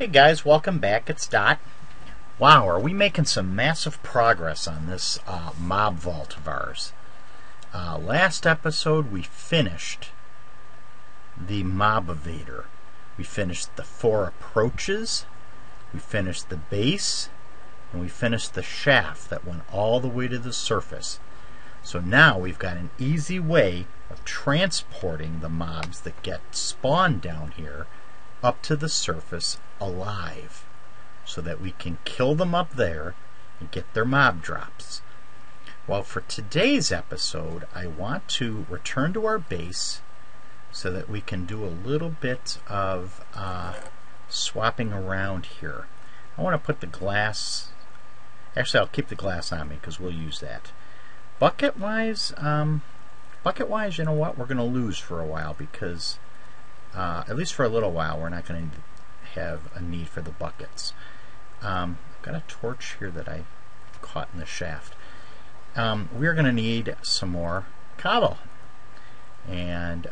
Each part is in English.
Hey guys, welcome back. It's Dot. Wow, are we making some massive progress on this mob vault of ours? Last episode we finished the mob evader. We finished the 4 approaches, we finished the base, and we finished the shaft that went all the way to the surface. So now we've got an easy way of transporting the mobs that get spawned down here up to the surface alive, so that we can kill them up there and get their mob drops. Well, for today's episode, I want to return to our base so that we can do a little bit of swapping around here. I want to put the glass, actually I'll keep the glass on me because we'll use that. Bucket-wise, you know what, we're going to lose for a while because at least for a little while, we're not going to have a need for the buckets. I've got a torch here that I caught in the shaft. We're going to need some more cobble. And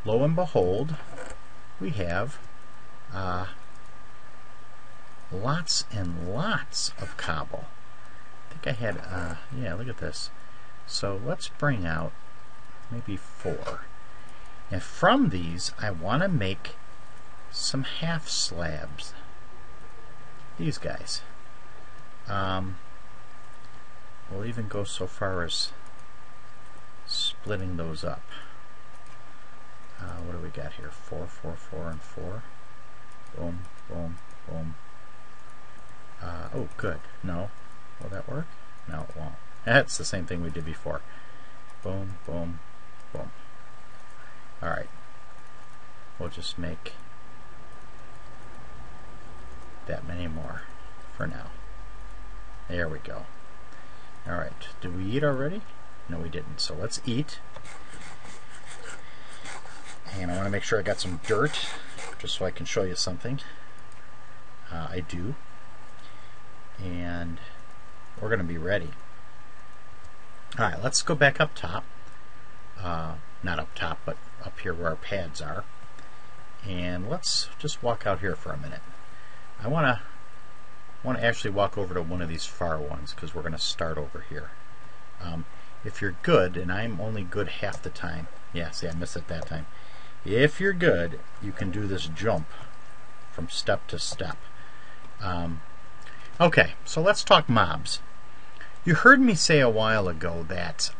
lo and behold, we have lots and lots of cobble. I think I had, yeah, look at this. So let's bring out maybe 4. And from these, I want to make some half slabs. These guys. We'll even go so far as splitting those up. What do we got here? 4, 4, 4, and 4. Boom, boom, boom. Oh, good. No. Will that work? No, it won't. That's the same thing we did before. Boom, boom, boom. Alright, we'll just make that many more for now. There we go. Alright, did we eat already? No, we didn't, so let's eat. And I want to make sure I got some dirt, just so I can show you something. I do. And we're going to be ready. Alright, let's go back up top. Not up top, but up here where our pads are, and let's just walk out here for a minute. I want to actually walk over to one of these far ones because we're going to start over here. If you're good, and I'm only good half the time, yeah, see, I missed it that time. If you're good, you can do this jump from step to step. Okay, so let's talk mobs. You heard me say a while ago that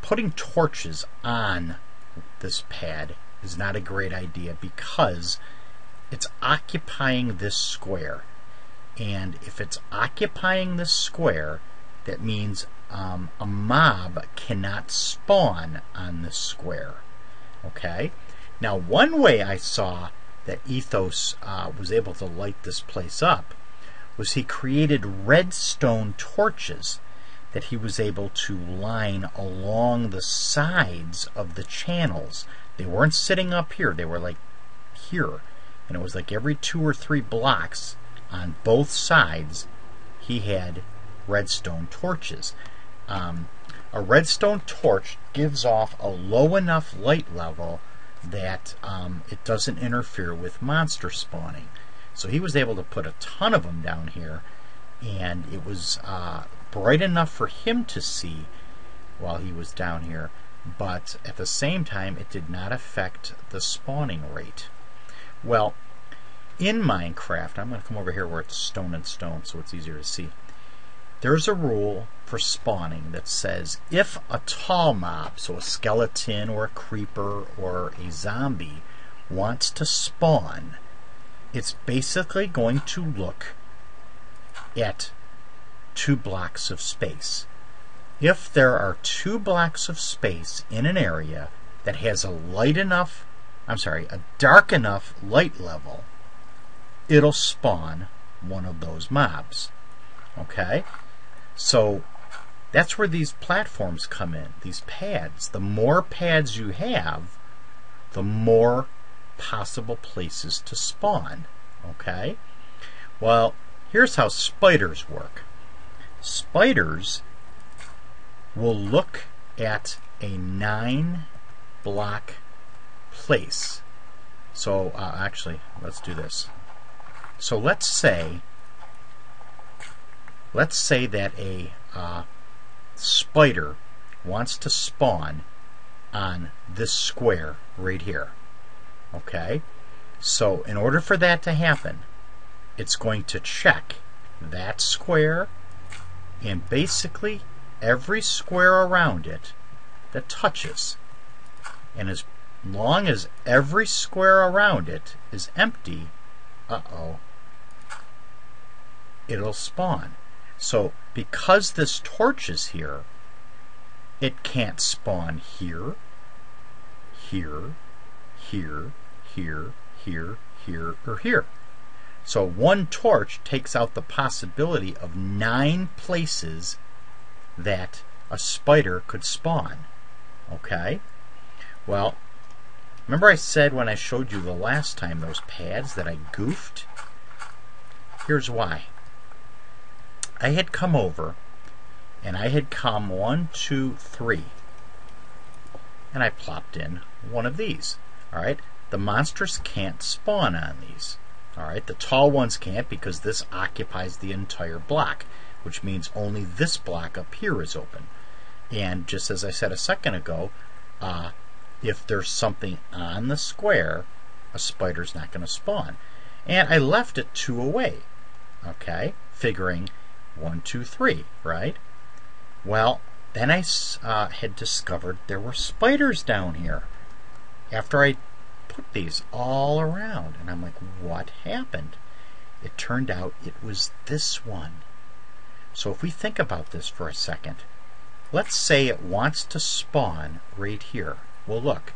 putting torches on this pad is not a great idea because it's occupying this square, and if it's occupying this square, that means a mob cannot spawn on this square. Okay, now one way I saw that Ethos was able to light this place up was he created redstone torches that he was able to line along the sides of the channels. They weren't sitting up here, they were like here. And it was like every 2 or 3 blocks on both sides he had redstone torches. A redstone torch gives off a low enough light level that it doesn't interfere with monster spawning. So he was able to put a ton of them down here, and it was bright enough for him to see while he was down here, but at the same time it did not affect the spawning rate. Well, in Minecraft, I'm going to come over here where it's stone and stone so it's easier to see. There's a rule for spawning that says if a tall mob, so a skeleton or a creeper or a zombie, wants to spawn, it's basically going to look at 2 blocks of space. If there are 2 blocks of space in an area that has a dark enough light level, it'll spawn one of those mobs. Okay? So that's where these platforms come in, these pads. The more pads you have, the more possible places to spawn. Okay? Well, here's how spiders work. Spiders will look at a 9-block place. So actually, let's do this. So let's say that a spider wants to spawn on this square right here. Okay? So in order for that to happen, it's going to check that square and basically every square around it that touches. And as long as every square around it is empty, it'll spawn. So because this torch is here, it can't spawn here, here, here, here, here, here, or here. So one torch takes out the possibility of 9 places that a spider could spawn. Okay? Well, remember I said when I showed you the last time those pads that I goofed? Here's why. I had come over and I had come 1, 2, 3 and I plopped in one of these. Alright? The monsters can't spawn on these. Alright? The tall ones can't because this occupies the entire block, which means only this block up here is open. And just as I said a second ago, if there's something on the square, a spider's not going to spawn. And I left it 2 away. Okay? Figuring 1, 2, 3, right? Well, then I had discovered there were spiders down here after I put these all around. And I'm like, what happened? It turned out it was this one. So if we think about this for a second, let's say it wants to spawn right here. Well, look,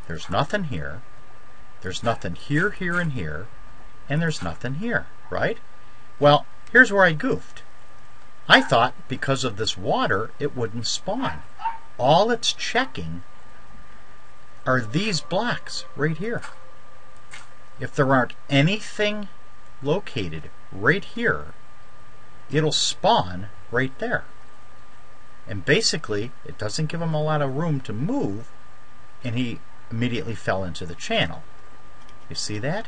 there's nothing here, there's nothing here, here, and here, and there's nothing here, right? Well, here's where I goofed. I thought because of this water it wouldn't spawn. All it's checking are these blocks right here. If there aren't anything located right here, it'll spawn right there. And basically, it doesn't give him a lot of room to move, and he immediately fell into the channel. You see that?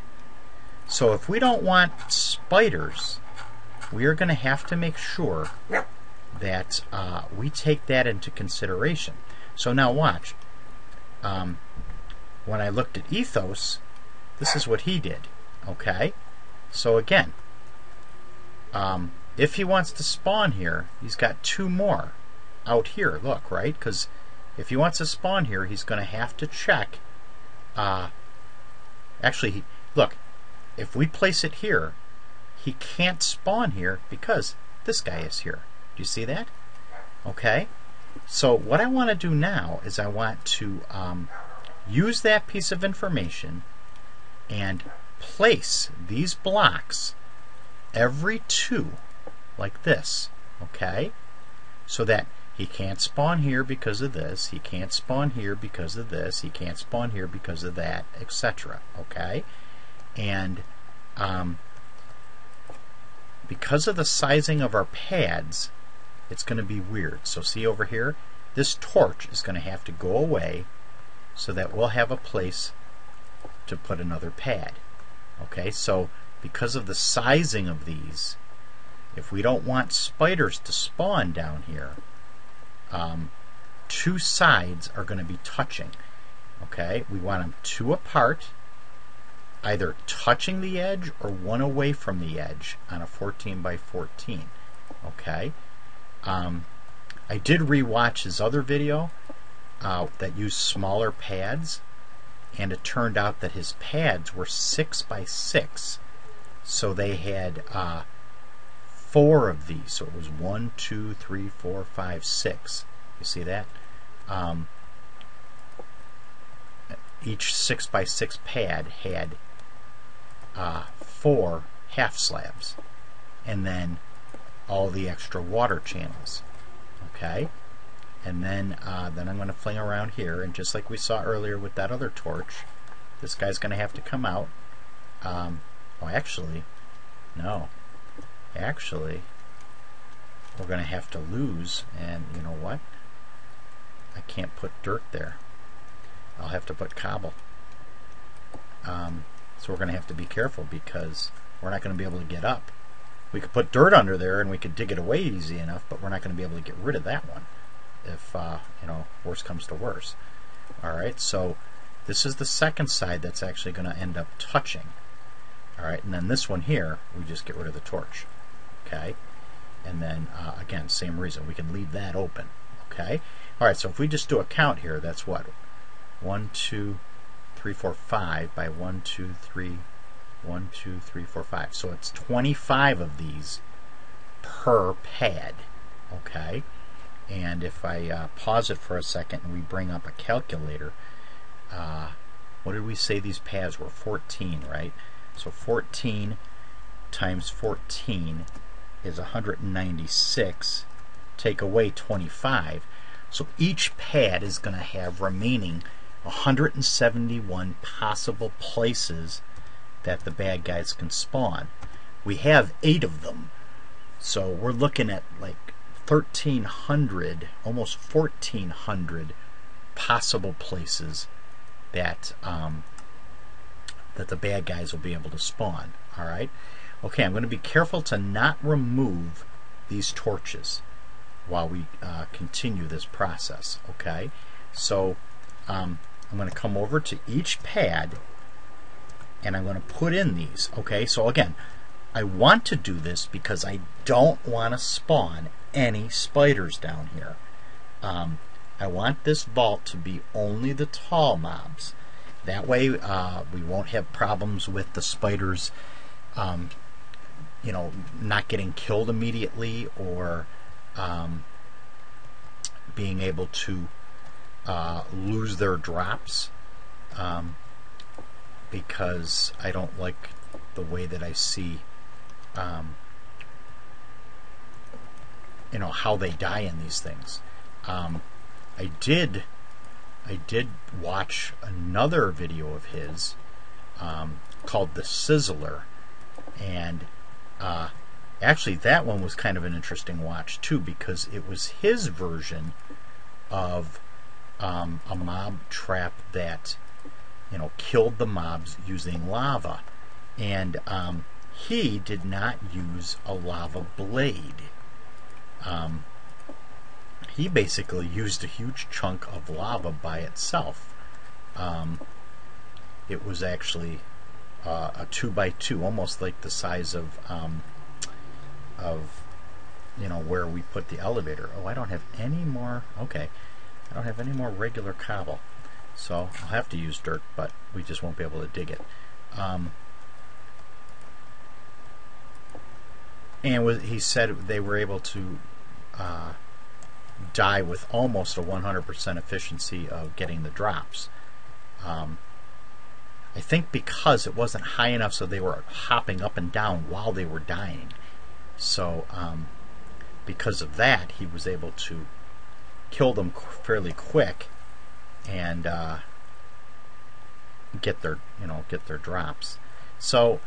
So if we don't want spiders, we are going to have to make sure that we take that into consideration. So now watch. When I looked at Ethos, this is what he did. Okay? So again, if he wants to spawn here, he's got 2 more out here. Look, right? Because if he wants to spawn here, he's going to have to check. Actually, look, if we place it here, he can't spawn here because this guy is here. Do you see that? Okay? So what I want to do now is I want to use that piece of information and place these blocks every 2 like this. Okay? So that he can't spawn here because of this, he can't spawn here because of this, he can't spawn here because of that, etc. Okay? And because of the sizing of our pads, it's going to be weird. So see over here, this torch is going to have to go away so that we'll have a place to put another pad. Okay, so because of the sizing of these, if we don't want spiders to spawn down here, 2 sides are going to be touching. Okay, we want them 2 apart, either touching the edge or 1 away from the edge on a 14 by 14. Okay, I did rewatch his other video that used smaller pads, and it turned out that his pads were 6 by 6, so they had 4 of these. So it was 1, 2, 3, 4, 5, 6. You see that? Each 6 by 6 pad had 4 half slabs, and then all the extra water channels. Okay, and then I'm going to fling around here, and just like we saw earlier with that other torch, this guy's going to have to come out. Oh, actually, no. Actually, we're going to have to lose, and you know what? I can't put dirt there. I'll have to put cobble. So we're going to have to be careful because we're not going to be able to get up. We could put dirt under there and we could dig it away easy enough, but we're not going to be able to get rid of that one if worse comes to worse. Alright, so this is the second side that's actually going to end up touching. Alright, and then this one here, we just get rid of the torch. Okay, and then again, same reason, we can leave that open. Okay, alright, so if we just do a count here, that's what? 1, 2, 3, 4, 5 by 1, 2, 3, 1, 2, 3, 4, 5. So it's 25 of these per pad. Okay, and if I pause it for a second and we bring up a calculator, what did we say these pads were? 14, right? So 14 times 14 is 196. Take away 25. So each pad is going to have remaining 171 possible places that the bad guys can spawn. We have 8 of them. So we're looking at like 1,300, almost 1,400 possible places that that the bad guys will be able to spawn. Alright? Okay, I'm going to be careful to not remove these torches while we continue this process. Okay? So I'm going to come over to each pad and I'm going to put in these. Okay, so again, I want to do this because I don't want to spawn any spiders down here. I want this vault to be only the tall mobs. That way we won't have problems with the spiders not getting killed immediately, or being able to lose their drops, because I don't like the way that I see how they die in these things. I did watch another video of his called The Sizzler, and actually that one was kind of an interesting watch too, because it was his version of a mob trap that killed the mobs using lava, and he did not use a lava blade. He basically used a huge chunk of lava by itself. It was actually a 2x2, almost like the size of where we put the elevator. Oh, I don't have any more. Okay, I don't have any more regular cobble, so I'll have to use dirt, but we just won't be able to dig it. And he said they were able to die with almost a 100% efficiency of getting the drops. I think because it wasn't high enough, so they were hopping up and down while they were dying. So because of that, he was able to kill them fairly quick and get their drops. So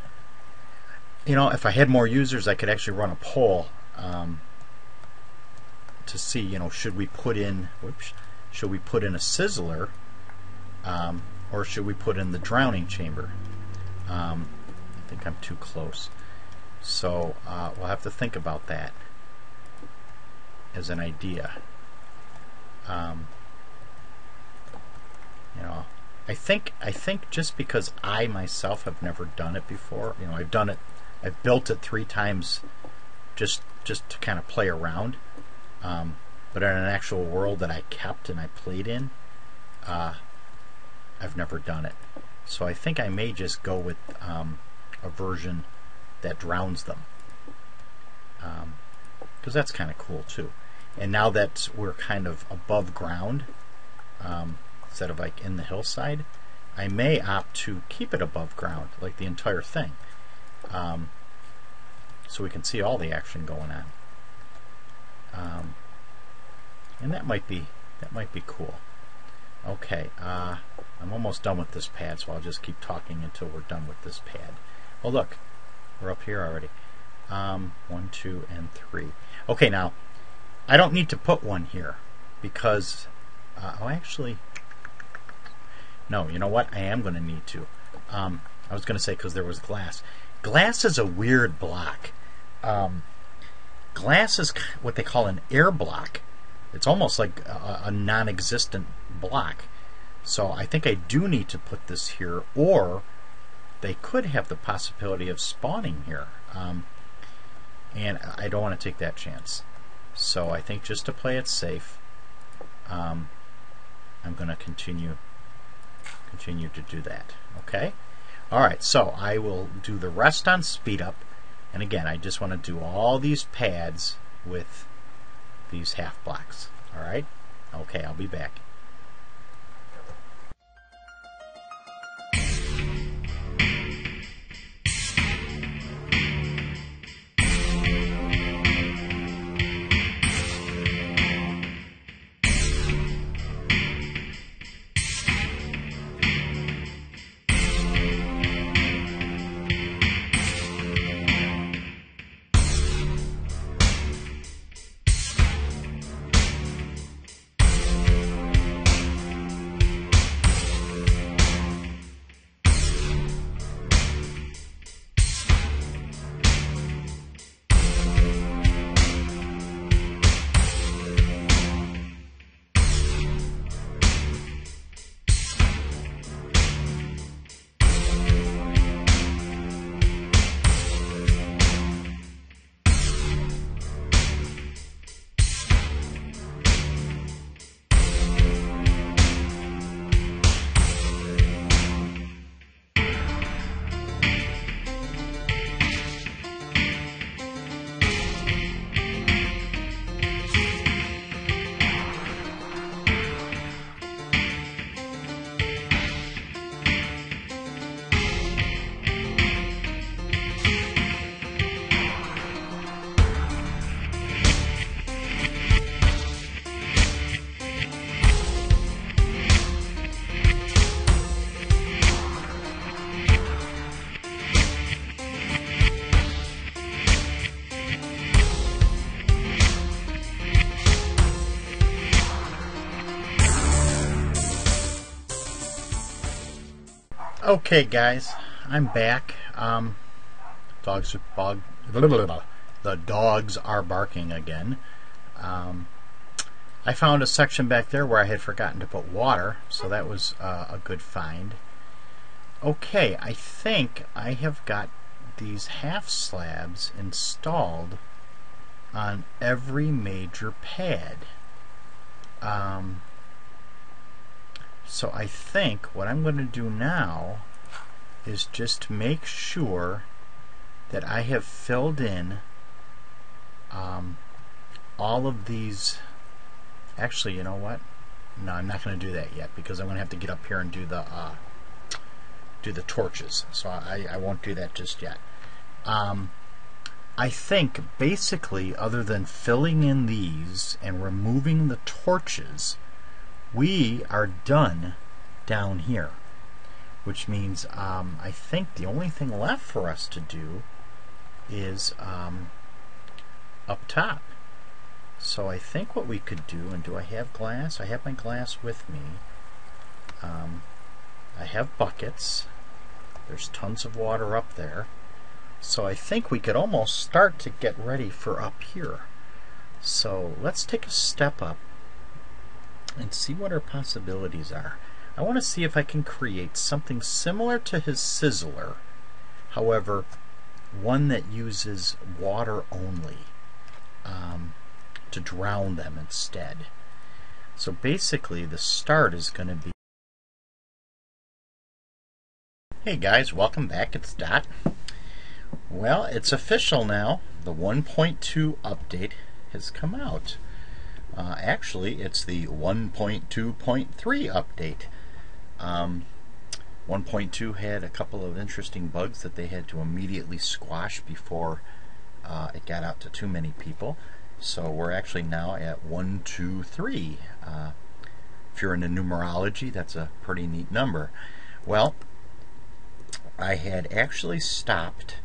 if I had more users, I could actually run a poll to see, should we put in a sizzler, or should we put in the drowning chamber? I think I'm too close, so we'll have to think about that as an idea. I think just because I myself have never done it before, I've built it 3 times just to kind of play around. But in an actual world that I kept and I played in, I've never done it. So I think I may just go with a version that drowns them, because that's kind of cool too. And now that we're kind of above ground, instead of like in the hillside, I may opt to keep it above ground, like the entire thing, so we can see all the action going on. And that might be cool. Okay, I'm almost done with this pad, so I'll just keep talking until we're done with this pad. Oh look, we're up here already. 1, 2, and 3. Okay, now I don't need to put one here because actually, no. You know what? I am going to need to. I was going to say because there was glass. Glass is a weird block. Glass is what they call an air block. It's almost like a non-existent block. So I think I do need to put this here, or they could have the possibility of spawning here. And I don't want to take that chance. So I think just to play it safe, I'm going to continue to do that. Okay? Alright, so I will do the rest on speed up. And again, I just want to do all these pads with these half blocks. Alright? Okay, I'll be back. Okay, guys, I'm back. The dogs are barking again. I found a section back there where I had forgotten to put water, so that was a good find. Okay, I think I have got these half slabs installed on every major pad. So I think what I'm going to do now is just make sure that I have filled in all of these. Actually, you know what? No, I'm not going to do that yet because I'm going to have to get up here and do the torches. So I won't do that just yet. I think basically, other than filling in these and removing the torches, we are done down here, which means I think the only thing left for us to do is up top. So I think what we could do, and do I have glass? I have my glass with me. I have buckets. There's tons of water up there. So I think we could almost start to get ready for up here. So let's take a step up and see what our possibilities are. I want to see if I can create something similar to his sizzler, however, one that uses water only to drown them instead. So basically the start is going to be... Hey guys, welcome back. It's Dot. Well, it's official now. The 1.2 update has come out. Actually, it's the 1.2.3 update. 1.2 had a couple of interesting bugs that they had to immediately squash before it got out to too many people. So we're actually now at 1.2.3. If you're into numerology, that's a pretty neat number. Well, I had actually stopped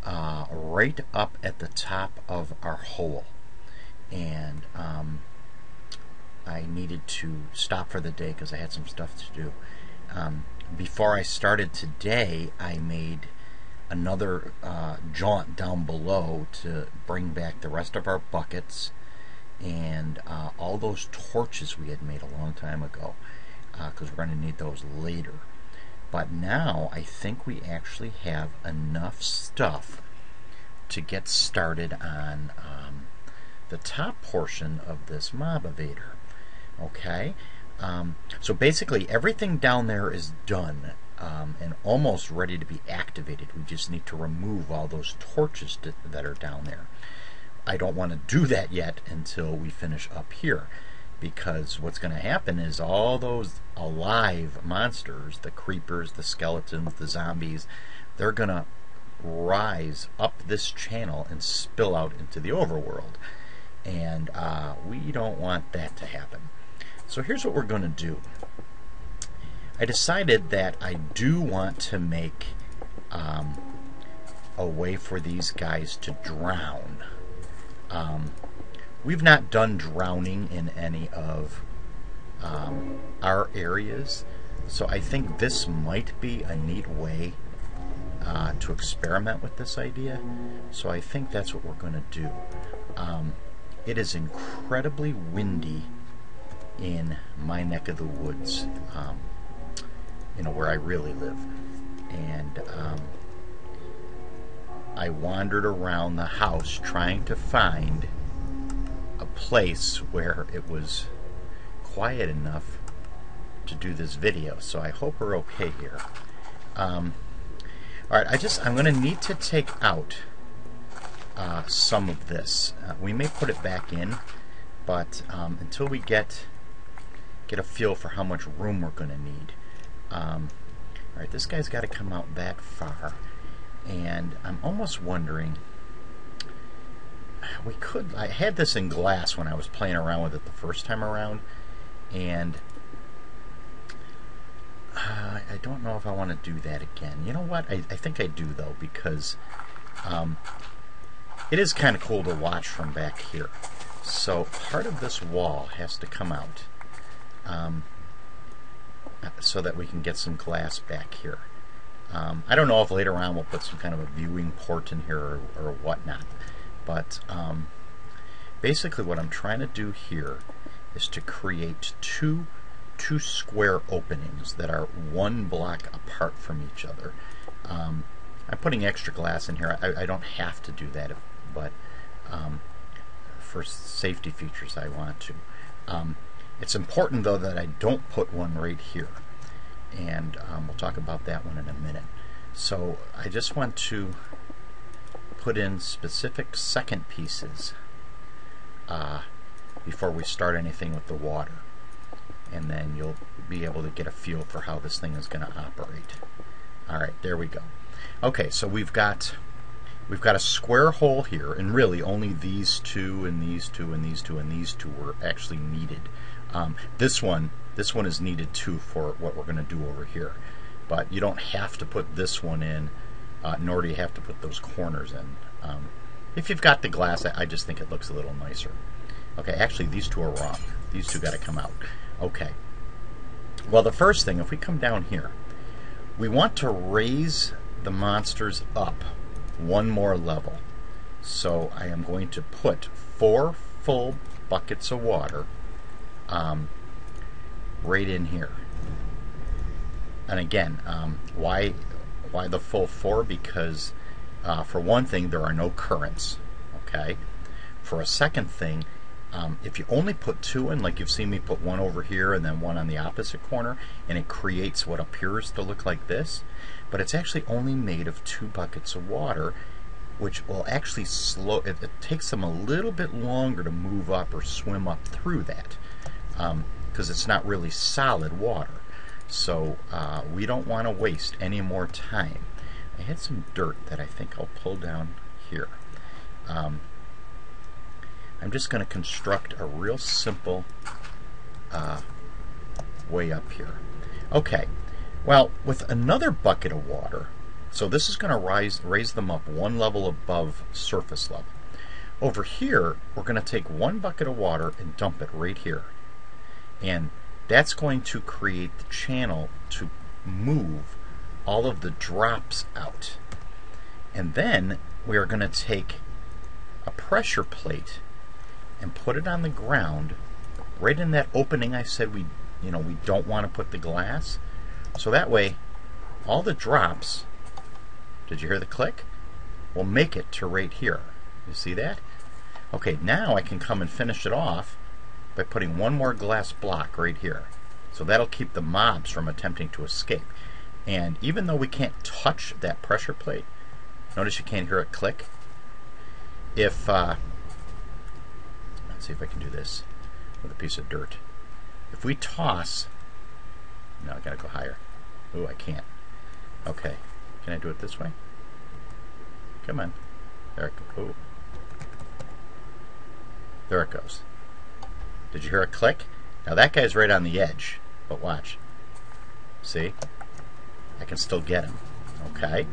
right up at the top of our hole. And I needed to stop for the day because I had some stuff to do. Before I started today, I made another jaunt down below to bring back the rest of our buckets and all those torches we had made a long time ago, because we're going to need those later. But now I think we actually have enough stuff to get started on the top portion of this mob evader. Okay, so basically everything down there is done and almost ready to be activated. We just need to remove all those torches that are down there. I don't want to do that yet until we finish up here, because what's going to happen is all those alive monsters, the creepers, the skeletons, the zombies, they're going to rise up this channel and spill out into the overworld. And we don't want that to happen. So here's what we're going to do. I decided that I do want to make a way for these guys to drown. We've not done drowning in any of our areas, so I think this might be a neat way to experiment with this idea. So I think that's what we're going to do. It is incredibly windy in my neck of the woods, where I really live. And I wandered around the house trying to find a place where it was quiet enough to do this video. So I hope we're okay here. Alright, I'm going to need to take out some of this. We may put it back in, but until we get a feel for how much room we're going to need. Alright, this guy's got to come out that far. And I'm almost wondering, I had this in glass when I was playing around with it the first time around, and I don't know if I want to do that again. You know what? I think I do, though, because it is kind of cool to watch from back here. So part of this wall has to come out so that we can get some glass back here. I don't know if later on we'll put some kind of a viewing port in here or whatnot, but basically what I'm trying to do here is to create two square openings that are one block apart from each other. I'm putting extra glass in here. I don't have to do that, but for safety features I want to. It's important, though, that I don't put one right here, and we'll talk about that one in a minute. So I just want to put in specific second pieces before we start anything with the water, and then you'll be able to get a feel for how this thing is going to operate. Alright, there we go. Okay, so we've got a square hole here, and really only these two and these two and these two and these two were actually needed. This one is needed too for what we're going to do over here, but you don't have to put this one in, nor do you have to put those corners in. If you've got the glass, I just think it looks a little nicer. Okay, actually these two are wrong. These two got to come out. Okay. Well, the first thing, if we come down here, we want to raise the monsters up one more level. So I am going to put 4 full buckets of water right in here. And again, why the full 4? Because for one thing, there are no currents. Okay. For a second thing, if you only put 2 in, like you've seen me put one over here and then one on the opposite corner, and it creates what appears to look like this, but it's actually only made of 2 buckets of water, which will actually slow it. It takes them a little bit longer to move up or swim up through that, because it's not really solid water. So we don't want to waste any more time. I had some dirt that I think I'll pull down here. I'm just going to construct a real simple way up here. Okay, well, with another bucket of water, so this is going to raise them up one level above surface level. Over here, we're going to take 1 bucket of water and dump it right here. And that's going to create the channel to move all of the drops out. And then we are going to take a pressure plate and put it on the ground right in that opening I said we don't want to put the glass. So that way all the drops, did you hear the click? Will make it to right here. You see that? Okay, now I can come and finish it off by putting one more glass block right here. So that'll keep the mobs from attempting to escape. And even though we can't touch that pressure plate, notice you can't hear it click. If, let's see if I can do this with a piece of dirt. If we toss, no, I gotta go higher. Ooh, I can't. Okay, can I do it this way? Come on. There it goes. Ooh. There it goes. Did you hear it click? Now that guy's right on the edge, but watch. See? I can still get him. Okay?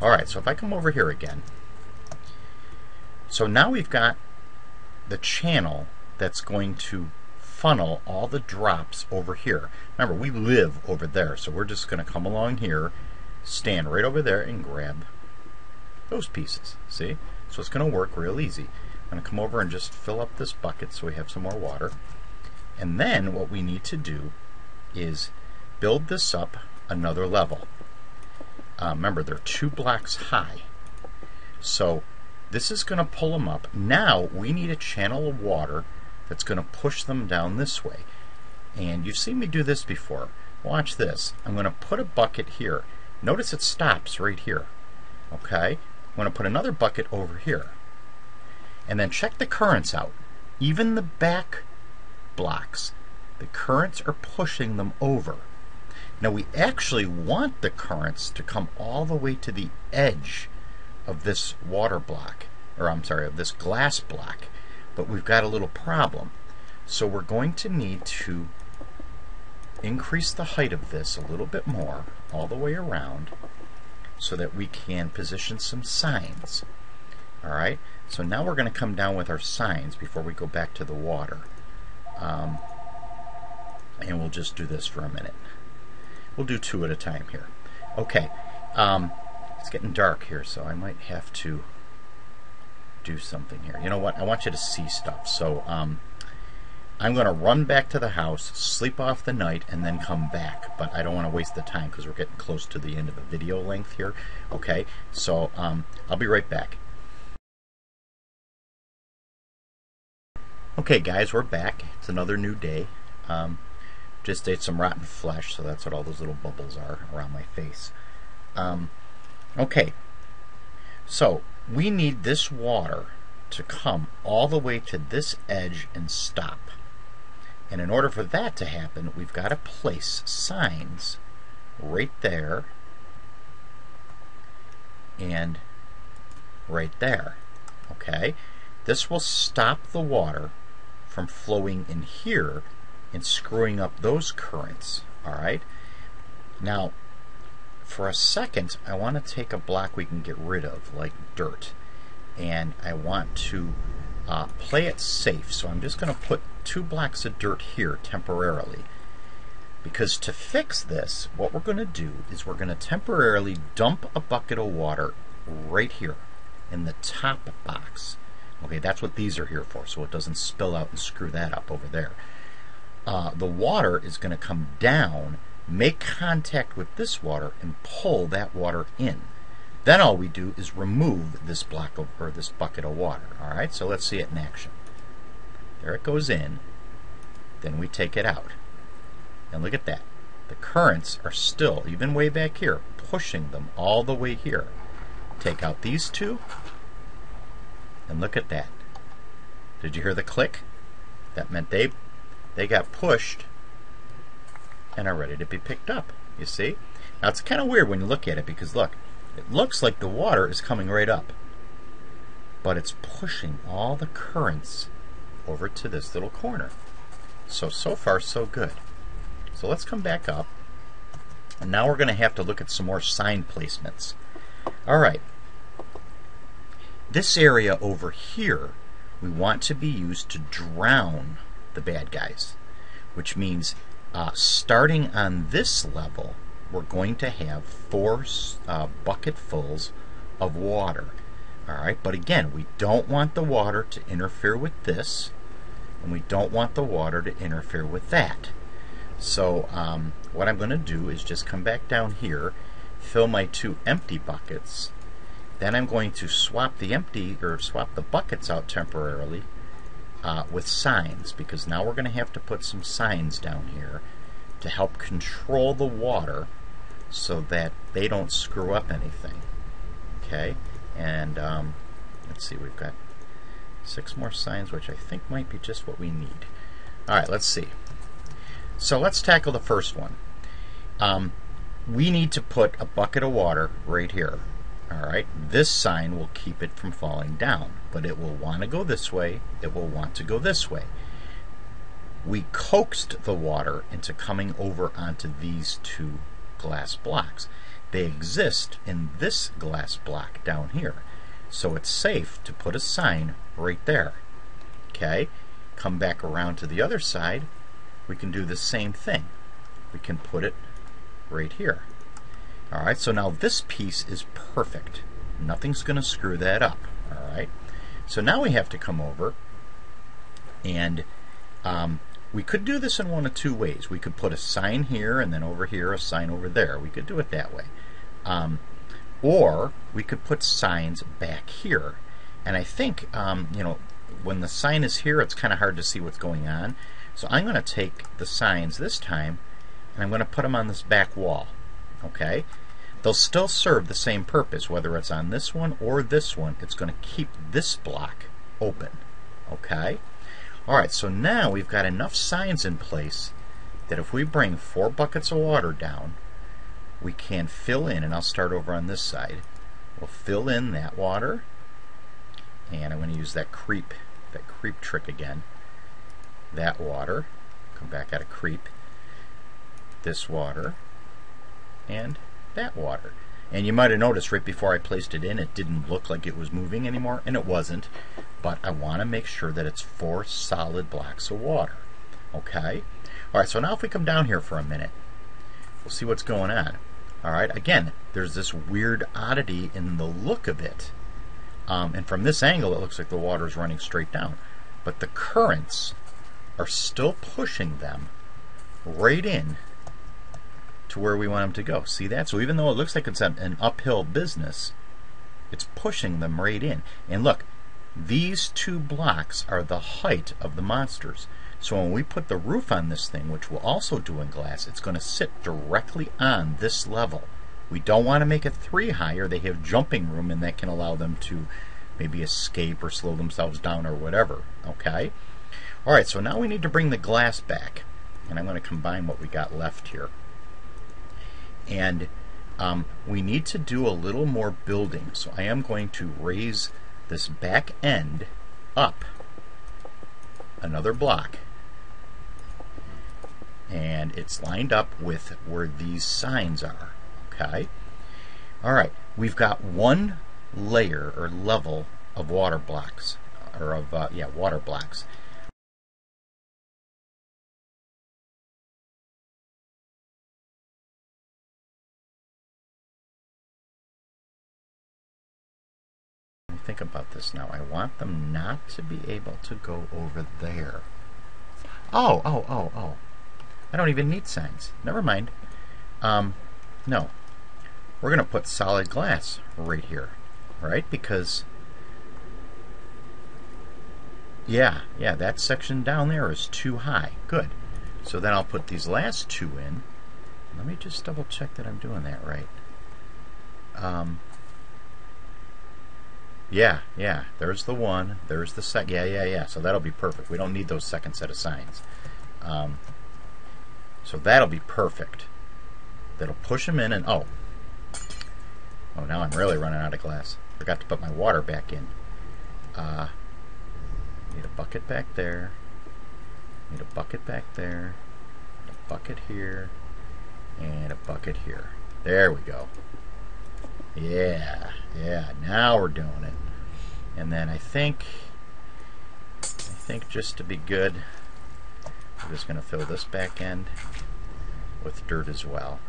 Alright, so if I come over here again. So now we've got the channel that's going to funnel all the drops over here. Remember, we live over there, so we're just going to come along here, stand right over there, and grab those pieces. See? So it's going to work real easy. I'm going to come over and just fill up this bucket so we have some more water. And then what we need to do is build this up another level. Remember, they're 2 blocks high. So this is going to pull them up. Now we need a channel of water that's going to push them down this way. And you've seen me do this before. Watch this. I'm going to put a bucket here. Notice it stops right here. Okay? I'm going to put another bucket over here. And then check the currents out. Even the back blocks, the currents are pushing them over. Now we actually want the currents to come all the way to the edge of this water block, or I'm sorry, of this glass block. But we've got a little problem. So we're going to need to increase the height of this a little bit more, all the way around, so that we can position some signs. Alright, so now we're going to come down with our signs before we go back to the water. And we'll just do this for a minute. We'll do 2 at a time here. Okay, it's getting dark here, so I might have to do something here. You know what? I want you to see stuff. So I'm going to run back to the house, sleep off the night, and then come back. But I don't want to waste the time because we're getting close to the end of the video length here. Okay, so I'll be right back. Okay guys, we're back. It's another new day. Just ate some rotten flesh, so that's what all those little bubbles are around my face. Okay, so we need this water to come all the way to this edge and stop. And in order for that to happen, we've got to place signs right there and right there. Okay, this will stop the water from flowing in here and screwing up those currents. Alright, now for a second I want to take a block we can get rid of, like dirt, and I want to play it safe. So I'm just going to put 2 blocks of dirt here temporarily, because to fix this, what we're going to do is we're going to temporarily dump a bucket of water right here in the top box. Okay, that's what these are here for, so it doesn't spill out and screw that up over there. The water is going to come down, make contact with this water, and pull that water in. Then all we do is remove this block of, or this bucket of water. All right, so let's see it in action. There it goes in. Then we take it out. And look at that. The currents are still, even way back here, pushing them all the way here. Take out these 2. And look at that. Did you hear the click? That meant they got pushed and are ready to be picked up. You see? Now it's kind of weird when you look at it, because look, it looks like the water is coming right up, but it's pushing all the currents over to this little corner. So far so good. So let's come back up, and now we're going to have to look at some more sign placements. Alright, this area over here we want to be used to drown the bad guys, which means starting on this level we're going to have 4 bucketfuls of water. Alright, but again, we don't want the water to interfere with this, and we don't want the water to interfere with that. So what I'm going to do is just come back down here, fill my 2 empty buckets. Then I'm going to swap the buckets out temporarily with signs, because now we're going to have to put some signs down here to help control the water so that they don't screw up anything. Okay, and let's see, we've got 6 more signs, which I think might be just what we need. Alright, let's see. So let's tackle the first one. We need to put a bucket of water right here. Alright, this sign will keep it from falling down, but it will want to go this way, it will want to go this way. We coaxed the water into coming over onto these 2 glass blocks. They exist in this glass block down here, so it's safe to put a sign right there. Okay, come back around to the other side, we can do the same thing. We can put it right here. Alright, so now this piece is perfect. Nothing's going to screw that up. Alright, so now we have to come over, and we could do this in one of 2 ways. We could put a sign here, and then over here a sign over there. We could do it that way. Or we could put signs back here. And I think, you know, when the sign is here, it's kind of hard to see what's going on. So I'm going to take the signs this time, and I'm going to put them on this back wall. Okay? They'll still serve the same purpose, whether it's on this one or this one. It's going to keep this block open. Okay? Alright, so now we've got enough signs in place that if we bring 4 buckets of water down, we can fill in, and I'll start over on this side. We'll fill in that water, and I'm going to use that creep trick again. That water, come back out of creep, this water, and that water. And you might have noticed right before I placed it in, it didn't look like it was moving anymore, and it wasn't. But I want to make sure that it's 4 solid blocks of water. Okay? Alright, so now if we come down here for a minute, we'll see what's going on. Alright, again, there's this weird oddity in the look of it. And from this angle, it looks like the water is running straight down. But the currents are still pushing them right in to where we want them to go. See that? So even though it looks like it's an uphill business, it's pushing them right in. And look, these 2 blocks are the height of the monsters. So when we put the roof on this thing, which we'll also do in glass, it's going to sit directly on this level. We don't want to make it 3 high, or they have jumping room, and that can allow them to maybe escape or slow themselves down or whatever. Okay? Alright, so now we need to bring the glass back. And I'm going to combine what we got left here. And we need to do a little more building. So I am going to raise this back end up another block, and it's lined up with where these signs are. Okay, alright, we've got 1 layer or level of water blocks, or of water blocks. Think about this now. I want them not to be able to go over there. Oh. I don't even need signs. Never mind. No. We're going to put solid glass right here. Right? Because, yeah, that section down there is too high. Good. So then I'll put these last 2 in. Let me just double check that I'm doing that right. Yeah, there's the 1, there's the second, yeah, so that'll be perfect. We don't need those second set of signs. So that'll be perfect. That'll push them in, and oh, now I'm really running out of glass. Forgot to put my water back in. Need a bucket back there, need a bucket back there, a bucket here, and a bucket here. There we go. Yeah, now we're doing it. And then I think just to be good, we're just going to fill this back end with dirt as well.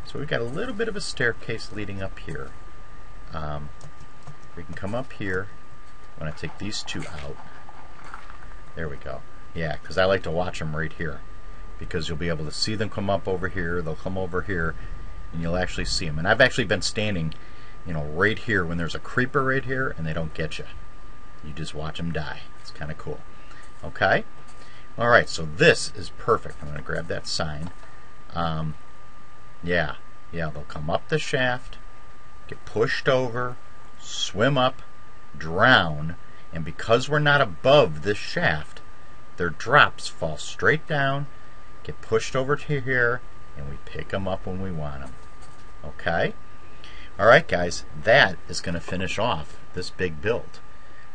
So we've got a little bit of a staircase leading up here. We can come up here. I'm going to take these two out. There we go. Yeah, because I like to watch them right here, because you'll be able to see them come up over here. They'll come over here, and you'll actually see them. And I've actually been standing, right here when there's a creeper right here, and they don't get you. You just watch them die. It's kind of cool. Okay? All right, so this is perfect. I'm going to grab that sign. Yeah, they'll come up the shaft, get pushed over, swim up, drown, and because we're not above this shaft, their drops fall straight down, get pushed over to here, and we pick them up when we want them. Okay? Alright guys, that is going to finish off this big build.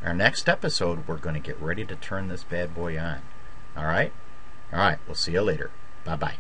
Our next episode, we're going to get ready to turn this bad boy on. Alright? Alright, we'll see you later. Bye-bye.